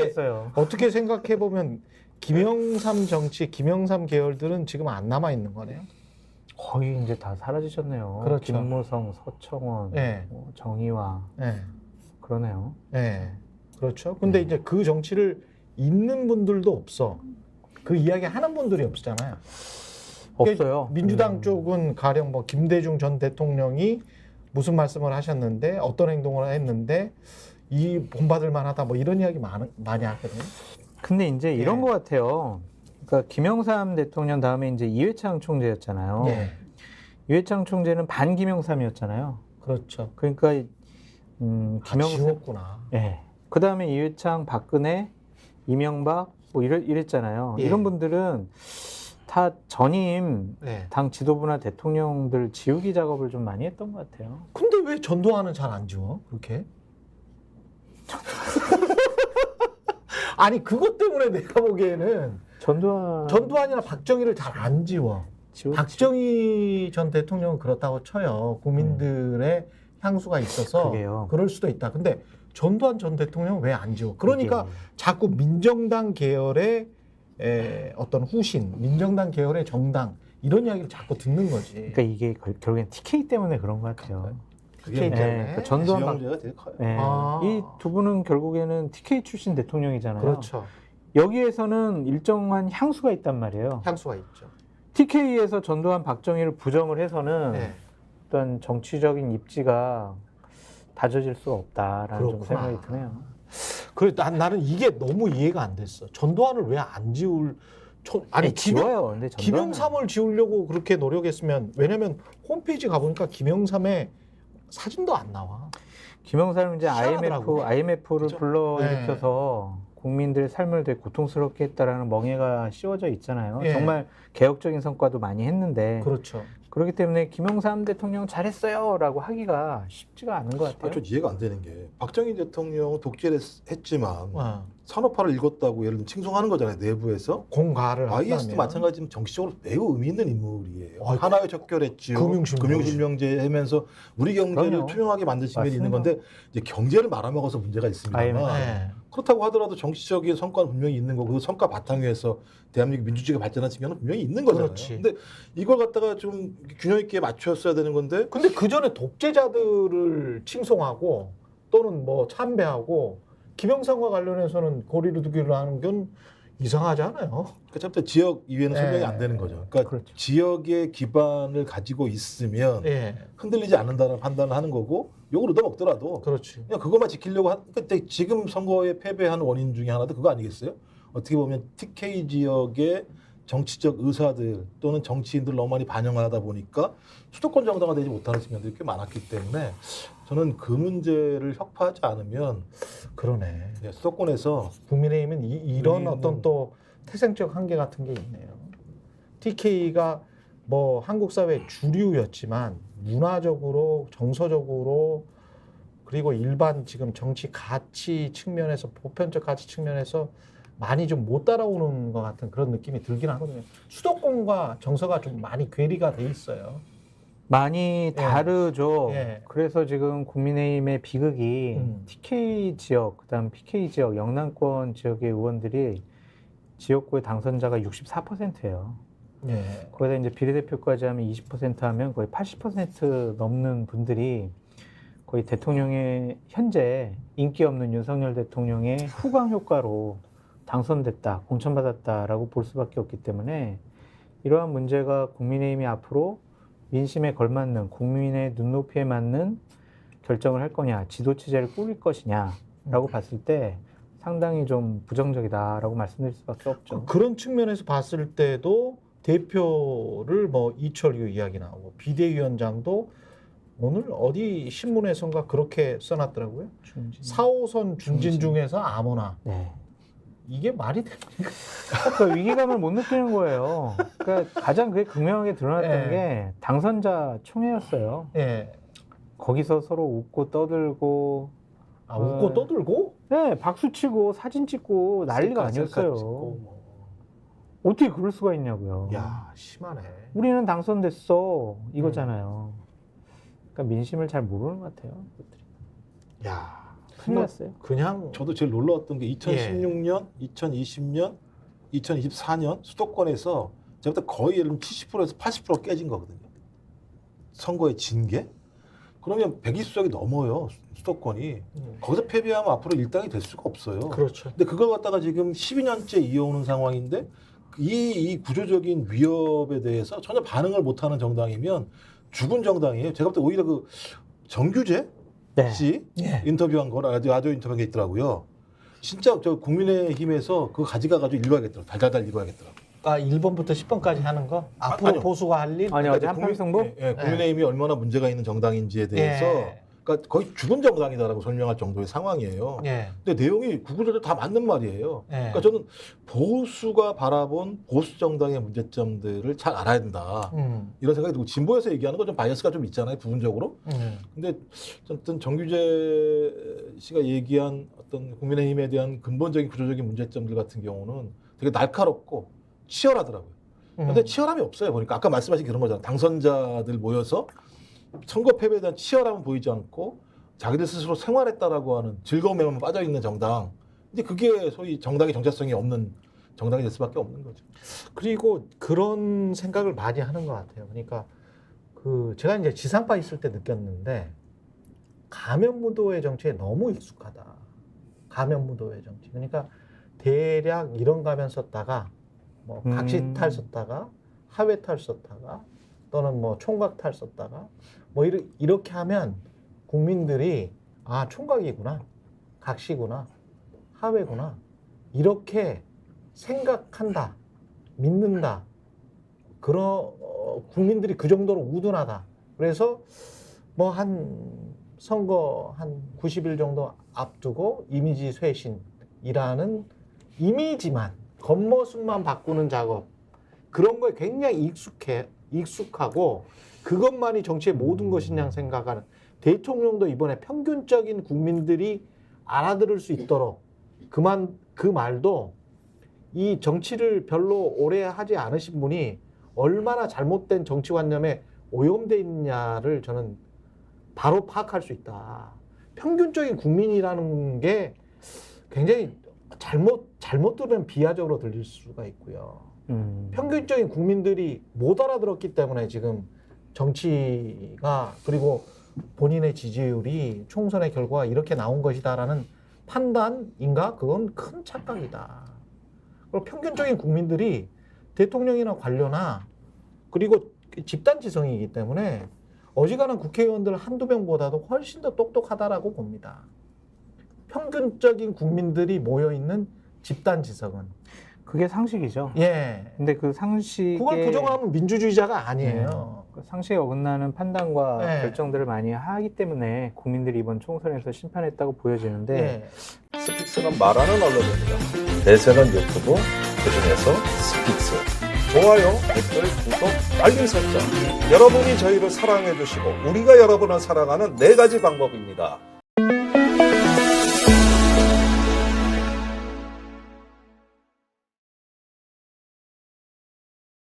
모르겠어요. 어떻게 생각해 보면 김영삼 정치, 김영삼 계열들은 지금 안 남아 있는 거네요. 거의 이제 다 사라지셨네요. 그렇죠. 김무성, 서청원, 네. 정의화 네. 그러네요. 네. 그렇죠. 근데 이제 그 정치를 잇는 분들도 없어. 그 이야기 하는 분들이 없잖아요. 없어요. 민주당 쪽은 가령 뭐 김대중 전 대통령이 무슨 말씀을 하셨는데 어떤 행동을 했는데 이 본받을 만하다 뭐 이런 이야기 많이 하거든요. 근데 이제 이런 예. 것 같아요. 그러니까 김영삼 대통령 다음에 이제 이회창 총재였잖아요. 예. 이회창 총재는 반 김영삼이었잖아요. 그렇죠. 그러니까 김영삼 지웠구나. 예. 그 다음에 이회창, 박근혜, 이명박 뭐 이랬잖아요. 예. 이런 분들은 다 전임 예. 당 지도부나 대통령들 지우기 작업을 좀 많이 했던 것 같아요. 근데 왜 전두환은 잘 안 지워? 그렇게? 아니 그것 때문에 내가 보기에는 전두환이나 박정희를 잘 안 지워. 박정희 전 대통령은 그렇다고 쳐요. 국민들의 향수가 있어서 그게요. 그럴 수도 있다. 근데 전두환 전 대통령은 왜 안 지워? 그러니까 이게... 자꾸 민정당 계열의 어떤 후신, 민정당 계열의 정당 이런 이야기를 자꾸 듣는 거지. 그러니까 이게 결국엔 TK 때문에 그런 것 같아요. 그게 네, 그 전두환 지형제가 되게 커요. 네. 이 두 분은 결국에는 TK 출신 대통령이잖아요. 그렇죠. 여기에서는 일정한 향수가 있단 말이에요. 향수가 있죠. TK에서 전두환, 박정희를 부정을 해서는 네. 어떤 정치적인 입지가 다져질 수 없다라는 좀 그렇구나. 생각이 드네요. 그래 나는 이게 너무 이해가 안 됐어. 전두환을 왜 안 지울? 아니 지워요. 근데 김영삼을 지우려고 그렇게 노력했으면 왜냐면 홈페이지 가보니까 김영삼의 사진도 안 나와. 김영삼은 이제 희한하더라고. IMF를 그죠? 불러일으켜서 국민들의 삶을 되게 고통스럽게 했다라는 멍해가 씌워져 있잖아요. 예. 정말 개혁적인 성과도 많이 했는데 그렇죠. 그렇기 때문에 김영삼 대통령 잘했어요라고 하기가 쉽지가 않은 것 같아요. 좀 이해가 안 되는 게 박정희 대통령은 독재를 했지만 어. 산업화를 읽었다고 예를 들면 칭송하는 거잖아요. 내부에서. 공가를 IS도 한다면. 마찬가지로 정치적으로 매우 의미 있는 인물이에요. 아이고. 하나의 척결했지요. 금융실명제 하면서 우리 경제를 그럼요. 투명하게 만든 측면이 있는 맞습니다. 건데 이제 경제를 말아먹어서 문제가 있습니다만 네. 그렇다고 하더라도 정치적인 성과는 분명히 있는 거고 그 성과 바탕에서 대한민국 민주주의가 발전한 측면은 분명히 있는 거잖아요. 그렇지. 근데 이걸 갖다가 좀 균형 있게 맞췄어야 되는 건데 근데 그 전에 독재자들을 칭송하고 또는 뭐 참배하고 김영삼과 관련해서는 거리를 두기를 하는 건 이상하지 않아요? 그러니까 참 지역 이외에는 설명이 네. 안 되는 거죠. 그러니까 그렇죠. 지역의 기반을 가지고 있으면 예. 흔들리지 않는다는 판단을 하는 거고 욕을 얻어먹더라도 그렇지. 그냥 그것만 지키려고 그러니까 지금 선거에 패배한 원인 중에 하나도 그거 아니겠어요? 어떻게 보면 TK 지역의 정치적 의사들 또는 정치인들 너무 많이 반영하다 보니까 수도권 정당화 되지 못하는 측면들이 꽤 많았기 때문에 저는 그 문제를 혁파하지 않으면 그러네. 수도권에서 국민의힘은 이런 우리는- 어떤 또 태생적 한계 같은 게 있네요. TK가 뭐 한국 사회 주류였지만 문화적으로, 정서적으로 그리고 일반 지금 정치 가치 측면에서 보편적 가치 측면에서 많이 좀 못 따라오는 것 같은 그런 느낌이 들긴 하거든요. 수도권과 정서가 좀 많이 괴리가 돼 있어요. 많이 다르죠. 예. 그래서 지금 국민의힘의 비극이 TK 지역, 그다음 PK 지역, 영남권 지역의 의원들이 지역구의 당선자가 64%예요. 예. 거기다 이제 비례대표까지 하면 20% 하면 거의 80% 넘는 분들이 거의 대통령의 현재 인기 없는 윤석열 대통령의 후광 효과로 당선됐다, 공천받았다라고 볼 수밖에 없기 때문에 이러한 문제가 국민의힘이 앞으로 민심에 걸맞는 국민의 눈높이에 맞는 결정을 할 거냐, 지도 체제를 꾸릴 것이냐라고 봤을 때 상당히 좀 부정적이다라고 말씀드릴 수밖에 없죠. 그런 측면에서 봤을 때도 대표를 뭐 이철규 이야기 나오고 비대위원장도 오늘 어디 신문에선가 그렇게 써놨더라고요. 4호선 중진 중에서 아무나. 네. 이게 말이 됩니까? 그러니까 위기감을 못 느끼는 거예요. 그러니까 가장 그게 극명하게 드러났던 예. 게 당선자 총회였어요. 예. 거기서 서로 웃고 떠들고, 아, 웃고 떠들고? 네, 박수 치고 사진 찍고 난리가 아니었어요. 어떻게 그럴 수가 있냐고요. 야, 심하네. 우리는 당선됐어 이거잖아요. 그러니까 민심을 잘 모르는 것 같아요. 그것들이. 야, 큰일 났어요. 그냥 저도 제일 놀라웠던 게 2016년, 2020년, 2024년 수도권에서 제가 볼때 거의 예를 들면 70%에서 80% 깨진 거거든요. 선거에 진 게. 그러면 120석이 넘어요. 수도권이. 거기서 패배하면 앞으로 일당이 될 수가 없어요. 그렇죠. 근데 그걸 갖다가 지금 12년째 이어오는 상황인데 이 구조적인 위협에 대해서 전혀 반응을 못하는 정당이면 죽은 정당이에요. 제가 볼 때 오히려 그 정규재 네. 씨 예. 인터뷰한 거 라디오 인터뷰한 게 있더라고요. 진짜 저 국민의힘에서 그거 가져가가지고 읽어야겠더라고. 달달달 읽어야겠더라고. 아 1번부터 10번까지 하는 거 앞으로 아니요. 보수가 할 일. 아니 어제 한판승부? 국민의힘이 얼마나 문제가 있는 정당인지에 대해서 예. 그러니까 거의 죽은 정당이다라고 설명할 정도의 상황이에요. 예. 근데 내용이 구구절절 다 맞는 말이에요. 예. 그러니까 저는 보수가 바라본 보수 정당의 문제점들을 잘 알아야 된다. 이런 생각이 들고 진보에서 얘기하는 건 좀 바이어스가 좀 있잖아요. 부분적으로. 근데 어떤 정규재 씨가 얘기한 어떤 국민의힘에 대한 근본적인 구조적인 문제점들 같은 경우는 되게 날카롭고 치열하더라고요. 근데 치열함이 없어요. 보니까 아까 말씀하신 그런 거잖아요. 당선자들 모여서 선거 패배에 대한 치열함은 보이지 않고 자기들 스스로 생활했다라고 하는 즐거움에만 빠져있는 정당. 이제 그게 소위 정당의 정체성이 없는 정당이 될 수밖에 없는 거죠. 그리고 그런 생각을 많이 하는 것 같아요. 그러니까 그 제가 이제 지상파 있을 때 느꼈는데 가면무도회 정치에 너무 익숙하다. 가면무도회 정치. 그러니까 대략 이런 가면 썼다가 뭐 각시탈 썼다가 하회탈 썼다가 또는 뭐 총각탈 썼다가 뭐 이렇게 하면 국민들이 아 총각이구나, 각시구나, 하회구나 이렇게 생각한다, 믿는다. 그런 국민들이 그 정도로 우둔하다. 그래서 뭐 한 선거 한 90일 정도 앞두고 이미지 쇄신이라는 이미지만 겉모습만 바꾸는 작업 그런 거에 굉장히 익숙하고 그것만이 정치의 모든 것이냐 생각하는 대통령도 이번에 평균적인 국민들이 알아들을 수 있도록 그 말도 이 정치를 별로 오래 하지 않으신 분이 얼마나 잘못된 정치관념에 오염돼 있느냐를 저는 바로 파악할 수 있다. 평균적인 국민이라는 게 굉장히 잘못 들으면 비하적으로 들릴 수가 있고요. 평균적인 국민들이 못 알아들었기 때문에 지금 정치가 그리고 본인의 지지율이 총선의 결과가 이렇게 나온 것이다라는 판단인가? 그건 큰 착각이다. 그리고 평균적인 국민들이 대통령이나 관료나 그리고 집단지성이기 때문에 어지간한 국회의원들 한두 명보다도 훨씬 더 똑똑하다라고 봅니다. 평균적인 국민들이 모여있는 집단지성은. 그게 상식이죠. 예. 근데 그 상식에 그걸 부정하면 민주주의자가 아니에요. 그 상식에 어긋나는 판단과 네. 결정들을 많이 하기 때문에 국민들이 이번 총선에서 심판했다고 보여지는데 예. 스픽스는 말하는 언론입니다. 대세는 유튜브, 그중에서 스픽스. 좋아요, 댓글, 구독, 알림 설정. 여러분이 저희를 사랑해 주시고 우리가 여러분을 사랑하는 4가지 방법입니다.